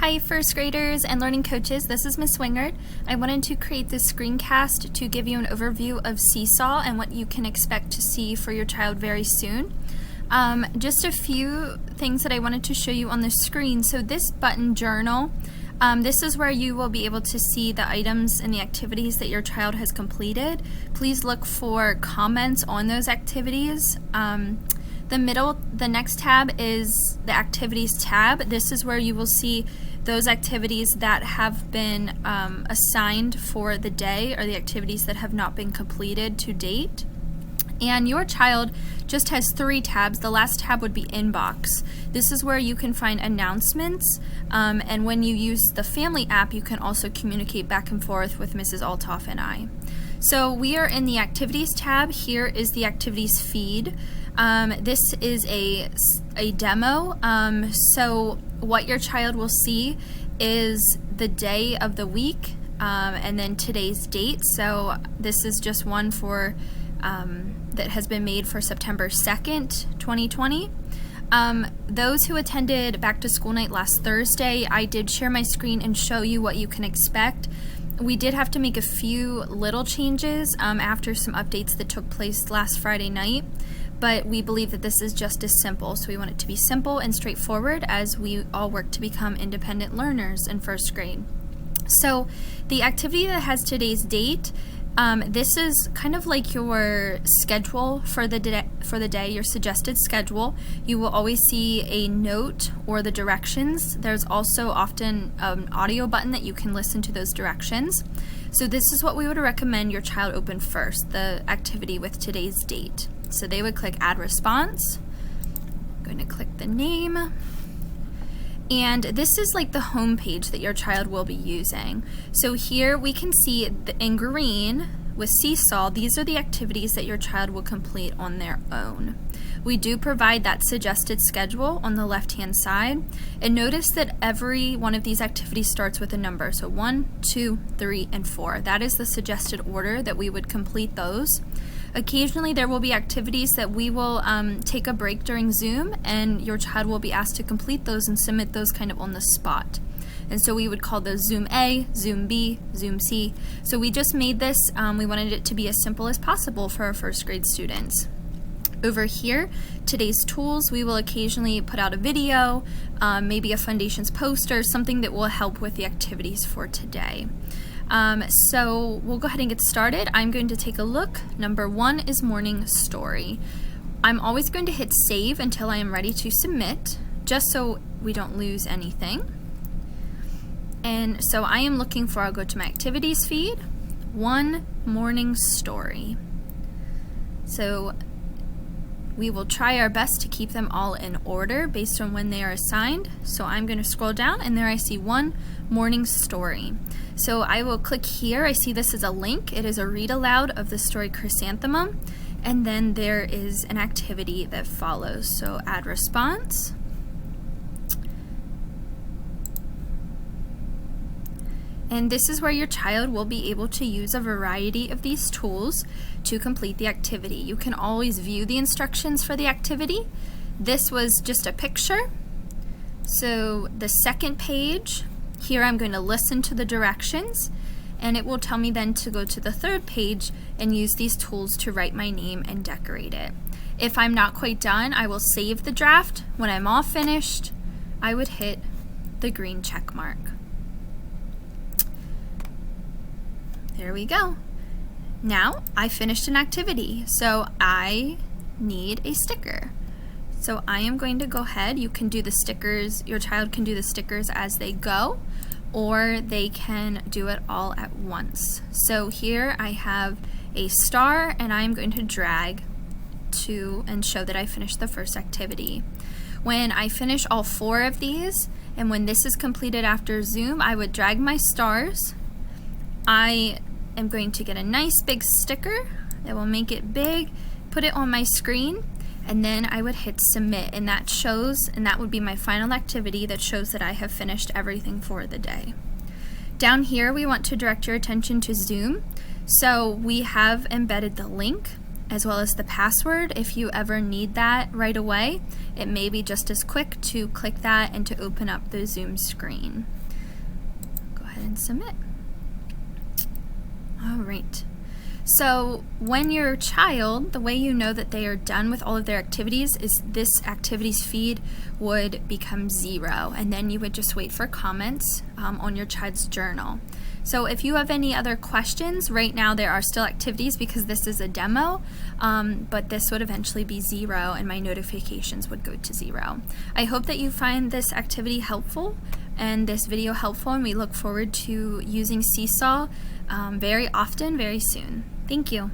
Hi first graders and learning coaches, this is Miss Wingard. I wanted to create this screencast to give you an overview of Seesaw and what you can expect to see for your child very soon. Just a few things that I wanted to show you on the screen. So this button journal, this is where you will be able to see the items and the activities that your child has completed. Please look for comments on those activities. The next tab is the activities tab. This is where you will see those activities that have been assigned for the day or the activities that have not been completed to date. And your child just has 3 tabs. The last tab would be inbox. This is where you can find announcements, and when you use the family app, you can also communicate back and forth with Mrs. Altoff and I. So we are in the activities tab. Here is the activities feed. This is a demo. So what your child will see is the day of the week and then today's date. So this is just one for that has been made for September 2nd, 2020. Those who attended Back to School Night last Thursday, I did share my screen and show you what you can expect. We did have to make a few little changes after some updates that took place last Friday night, but we believe that this is just as simple. So we want it to be simple and straightforward as we all work to become independent learners in first grade. So the activity that has today's date, this is kind of like your schedule for the day, your suggested schedule. You will always see a note or the directions. There's also often an audio button that you can listen to those directions. So this is what we would recommend your child open first, the activity with today's date. So they would click Add Response. I'm going to click the name. And this is like the home page that your child will be using. So here we can see in green with Seesaw, these are the activities that your child will complete on their own. We do provide that suggested schedule on the left-hand side. And notice that every one of these activities starts with a number. So 1, 2, 3, and 4. That is the suggested order that we would complete those. Occasionally there will be activities that we will take a break during Zoom, and your child will be asked to complete those and submit those kind of on the spot. And so we would call those Zoom A, Zoom B, Zoom C. So we just made this, we wanted it to be as simple as possible for our first grade students. Over here, today's tools, we will occasionally put out a video, maybe a Foundations poster, something that will help with the activities for today. So we'll go ahead and get started. I'm going to take a look. Number 1 is Morning Story. I'm always going to hit save until I am ready to submit, just so we don't lose anything. And so I am looking for, I'll go to my activities feed, 1 Morning Story. So we will try our best to keep them all in order based on when they are assigned. So I'm going to scroll down, and there I see 1 Morning Story. So I will click here. I see this as a link. It is a read aloud of the story Chrysanthemum, and then there is an activity that follows. So add response. And this is where your child will be able to use a variety of these tools to complete the activity. You can always view the instructions for the activity. This was just a picture. So the second page, here I'm going to listen to the directions, and it will tell me then to go to the third page and use these tools to write my name and decorate it. If I'm not quite done, I will save the draft. When I'm all finished, I would hit the green check mark. There we go. Now I finished an activity, so I need a sticker. So I am going to go ahead. You can do the stickers, your child can do the stickers as they go, or they can do it all at once. So here I have a star, and I'm going to drag to and show that I finished the first activity. When I finish all 4 of these, and when this is completed after Zoom, I would drag my stars. I am going to get a nice big sticker that will make it big, put it on my screen, and then I would hit submit, and that shows, and that would be my final activity that shows that I have finished everything for the day. Down here we want to direct your attention to Zoom. So we have embedded the link as well as the password if you ever need that right away. It may be just as quick to click that and to open up the Zoom screen. Go ahead and submit. All right. So when your child, the way you know that they are done with all of their activities is this activities feed would become 0, and then you would just wait for comments on your child's journal. So if you have any other questions, right now there are still activities because this is a demo, but this would eventually be 0 and my notifications would go to 0. I hope that you find this activity helpful and this video helpful, and we look forward to using Seesaw very often, very soon. Thank you.